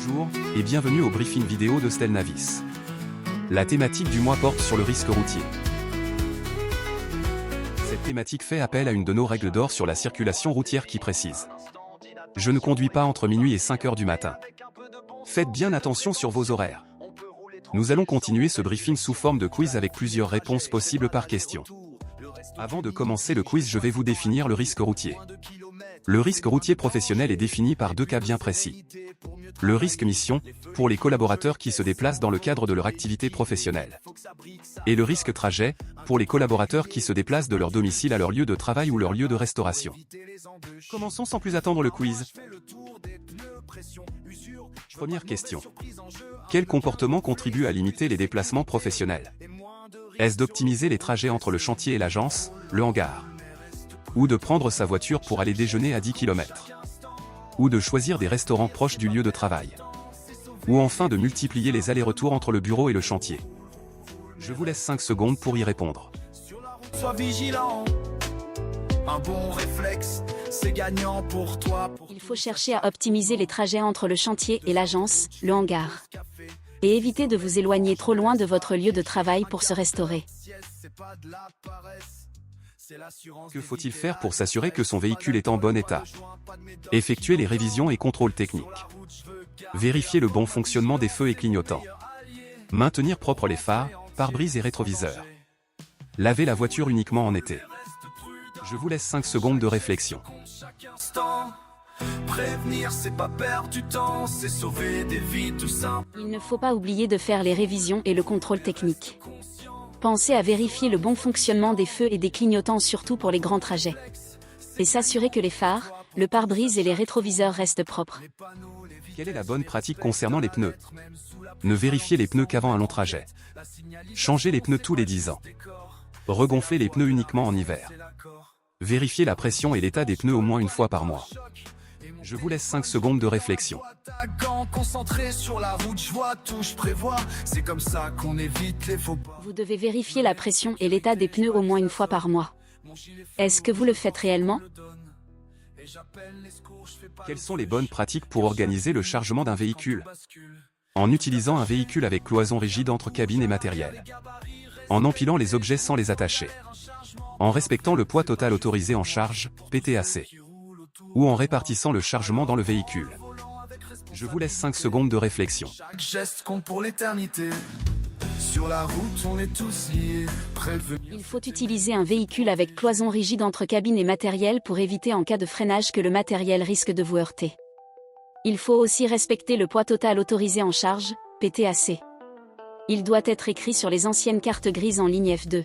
Bonjour, et bienvenue au briefing vidéo de Stelnavis. La thématique du mois porte sur le risque routier. Cette thématique fait appel à une de nos règles d'or sur la circulation routière qui précise: je ne conduis pas entre minuit et 5 heures du matin. Faites bien attention sur vos horaires. Nous allons continuer ce briefing sous forme de quiz avec plusieurs réponses possibles par question. Avant de commencer le quiz, je vais vous définir le risque routier. Le risque routier professionnel est défini par deux cas bien précis. Le risque mission, pour les collaborateurs qui se déplacent dans le cadre de leur activité professionnelle. Et le risque trajet, pour les collaborateurs qui se déplacent de leur domicile à leur lieu de travail ou leur lieu de restauration. Commençons sans plus attendre le quiz. Première question. Quel comportement contribue à limiter les déplacements professionnels? Est-ce d'optimiser les trajets entre le chantier et l'agence, le hangar? Ou de prendre sa voiture pour aller déjeuner à 10 km? Ou de choisir des restaurants proches du lieu de travail? Ou enfin de multiplier les allers-retours entre le bureau et le chantier? Je vous laisse 5 secondes pour y répondre. Sois vigilant, un bon réflexe, c'est gagnant pour toi. Il faut chercher à optimiser les trajets entre le chantier et l'agence, le hangar. Et éviter de vous éloigner trop loin de votre lieu de travail pour se restaurer. Que faut-il faire pour s'assurer que son véhicule est en bon état? Effectuer les révisions et contrôles techniques. Vérifier le bon fonctionnement des feux et clignotants. Maintenir propres les phares, pare-brise et rétroviseurs. Laver la voiture uniquement en été. Je vous laisse 5 secondes de réflexion. Prévenir, c'est pas perdre du temps, c'est sauver des vies tout simple. Il ne faut pas oublier de faire les révisions et le contrôle technique. Pensez à vérifier le bon fonctionnement des feux et des clignotants, surtout pour les grands trajets. Et s'assurer que les phares, le pare-brise et les rétroviseurs restent propres. Quelle est la bonne pratique concernant les pneus? Ne vérifiez les pneus qu'avant un long trajet. Changez les pneus tous les 10 ans. Regonflez les pneus uniquement en hiver. Vérifiez la pression et l'état des pneus au moins une fois par mois. Je vous laisse 5 secondes de réflexion. Concentré sur la route, je vois tout, je prévois. C'est comme ça qu'on évite les faux pas. Vous devez vérifier la pression et l'état des pneus au moins une fois par mois. Est-ce que vous le faites réellement? Quelles sont les bonnes pratiques pour organiser le chargement d'un véhicule? En utilisant un véhicule avec cloison rigide entre cabine et matériel. En empilant les objets sans les attacher. En respectant le poids total autorisé en charge, PTAC. Ou en répartissant le chargement dans le véhicule. Je vous laisse 5 secondes de réflexion. Chaque geste compte pour l'éternité. Sur la route, on est tous liés, prévenus. Il faut utiliser un véhicule avec cloison rigide entre cabine et matériel pour éviter en cas de freinage que le matériel risque de vous heurter. Il faut aussi respecter le poids total autorisé en charge, PTAC. Il doit être écrit sur les anciennes cartes grises en ligne F2.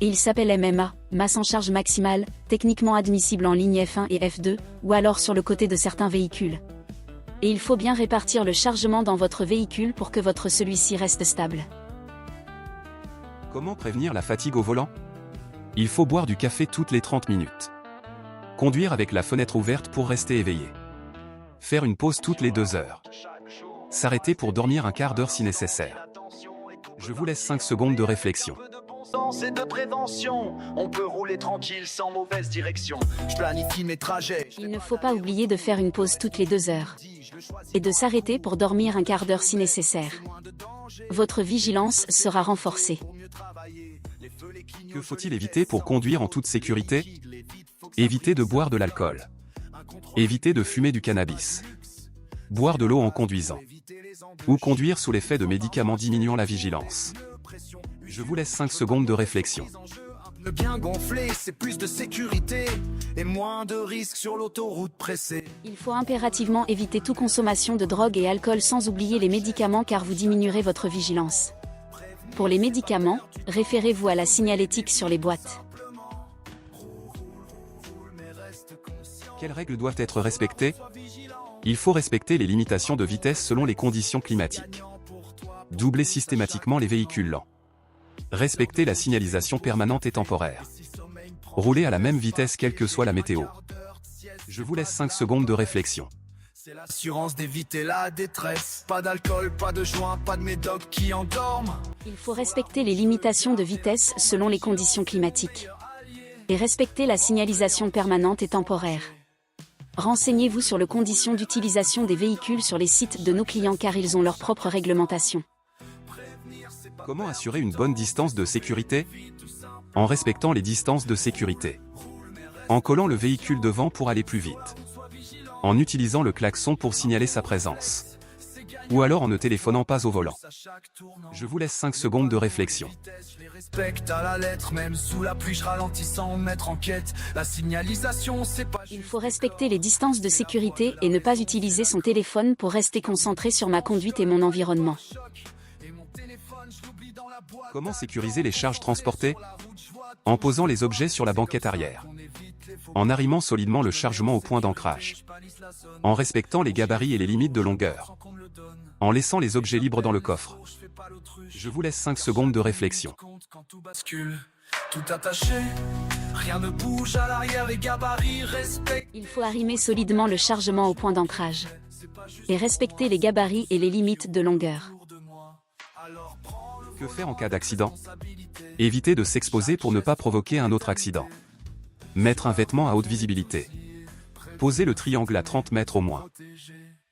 Et il s'appelle MMA, masse en charge maximale, techniquement admissible en ligne F1 et F2, ou alors sur le côté de certains véhicules. Et il faut bien répartir le chargement dans votre véhicule pour que votre celui-ci reste stable. Comment prévenir la fatigue au volant? Il faut boire du café toutes les 30 minutes. Conduire avec la fenêtre ouverte pour rester éveillé. Faire une pause toutes les 2 heures. S'arrêter pour dormir un quart d'heure si nécessaire. Je vous laisse 5 secondes de réflexion. Et de prévention, on peut rouler tranquille sans mauvaise direction. Je planifie mes trajets. Il ne faut pas oublier de faire une pause toutes les 2 heures. Et de s'arrêter pour dormir un quart d'heure si nécessaire. Votre vigilance sera renforcée. Que faut-il éviter pour conduire en toute sécurité? Éviter de boire de l'alcool. Éviter de fumer du cannabis. Boire de l'eau en conduisant. Ou conduire sous l'effet de médicaments diminuant la vigilance. Je vous laisse 5 secondes de réflexion. Le bien gonflé, c'est plus de sécurité et moins de risques sur l'autoroute pressée. Il faut impérativement éviter toute consommation de drogue et alcool sans oublier les médicaments car vous diminuerez votre vigilance. Pour les médicaments, référez-vous à la signalétique sur les boîtes. Quelles règles doivent être respectées? Il faut respecter les limitations de vitesse selon les conditions climatiques. Doubler systématiquement les véhicules lents. Respecter la signalisation permanente et temporaire. Rouler à la même vitesse quelle que soit la météo. Je vous laisse 5 secondes de réflexion. C'est l'assurance d'éviter la détresse. Pas d'alcool, pas de joint, pas de médoc qui endorment. Il faut respecter les limitations de vitesse selon les conditions climatiques. Et respecter la signalisation permanente et temporaire. Renseignez-vous sur les conditions d'utilisation des véhicules sur les sites de nos clients car ils ont leur propre réglementation. Comment assurer une bonne distance de sécurité? En respectant les distances de sécurité. En collant le véhicule devant pour aller plus vite. En utilisant le klaxon pour signaler sa présence. Ou alors en ne téléphonant pas au volant. Je vous laisse 5 secondes de réflexion. Il faut respecter les distances de sécurité et ne pas utiliser son téléphone pour rester concentré sur ma conduite et mon environnement. Comment sécuriser les charges transportées? En posant les objets sur la banquette arrière. En arrimant solidement le chargement au point d'ancrage. En respectant les gabarits et les limites de longueur. En laissant les objets libres dans le coffre. Je vous laisse 5 secondes de réflexion. Il faut arrimer solidement le chargement au point d'ancrage. Et respecter les gabarits et les limites de longueur. Que faire en cas d'accident? Éviter de s'exposer pour ne pas provoquer un autre accident. Mettre un vêtement à haute visibilité. Poser le triangle à 30 mètres au moins.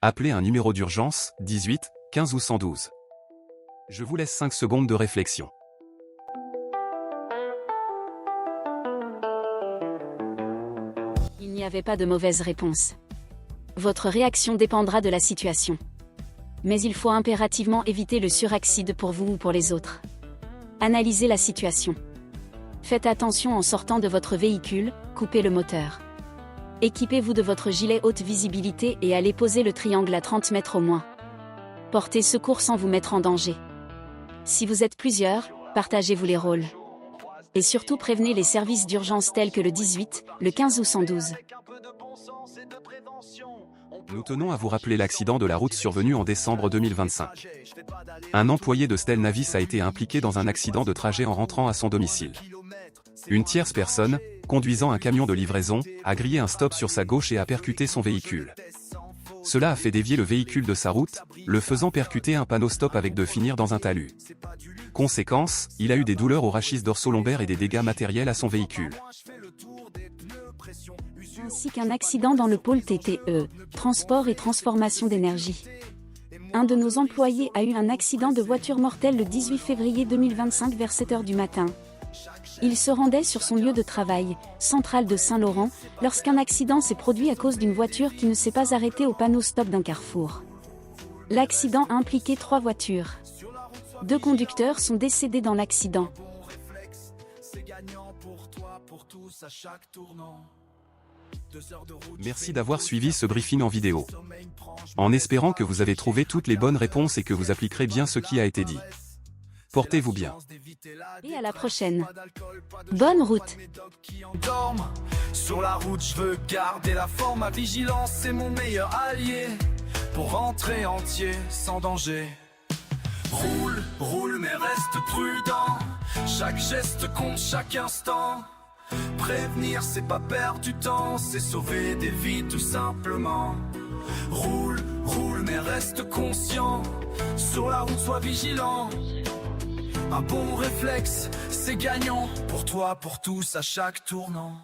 Appeler un numéro d'urgence, 18, 15 ou 112. Je vous laisse 5 secondes de réflexion. Il n'y avait pas de mauvaise réponse. Votre réaction dépendra de la situation. Mais il faut impérativement éviter le suracide pour vous ou pour les autres. Analysez la situation. Faites attention en sortant de votre véhicule, coupez le moteur. Équipez-vous de votre gilet haute visibilité et allez poser le triangle à 30 mètres au moins. Portez secours sans vous mettre en danger. Si vous êtes plusieurs, partagez-vous les rôles. Et surtout prévenez les services d'urgence tels que le 18, le 15 ou 112. Nous tenons à vous rappeler l'accident de la route survenu en décembre 2025. Un employé de Stelnavis a été impliqué dans un accident de trajet en rentrant à son domicile. Une tierce personne, conduisant un camion de livraison, a grillé un stop sur sa gauche et a percuté son véhicule. Cela a fait dévier le véhicule de sa route, le faisant percuter un panneau stop avec de finir dans un talus. Conséquence, il a eu des douleurs au rachis dorso-lombaire et des dégâts matériels à son véhicule. Ainsi qu'un accident dans le pôle TTE, transport et transformation d'énergie. Un de nos employés a eu un accident de voiture mortel le 18 février 2025 vers 7 h du matin. Il se rendait sur son lieu de travail, centrale de Saint-Laurent, lorsqu'un accident s'est produit à cause d'une voiture qui ne s'est pas arrêtée au panneau stop d'un carrefour. L'accident a impliqué 3 voitures. 2 conducteurs sont décédés dans l'accident. Merci d'avoir suivi ce briefing en vidéo. En espérant que vous avez trouvé toutes les bonnes réponses et que vous appliquerez bien ce qui a été dit. Portez-vous bien. Et à la prochaine. Bonne route. Sur la route, je veux garder la forme. Ma vigilance, c'est mon meilleur allié. Pour rentrer entier, sans danger. Roule, roule, mais reste prudent. Chaque geste compte, chaque instant. Prévenir, c'est pas perdre du temps, c'est sauver des vies tout simplement. Roule, roule, mais reste conscient. Sur la route, sois vigilant. Un bon réflexe, c'est gagnant. Pour toi, pour tous, à chaque tournant.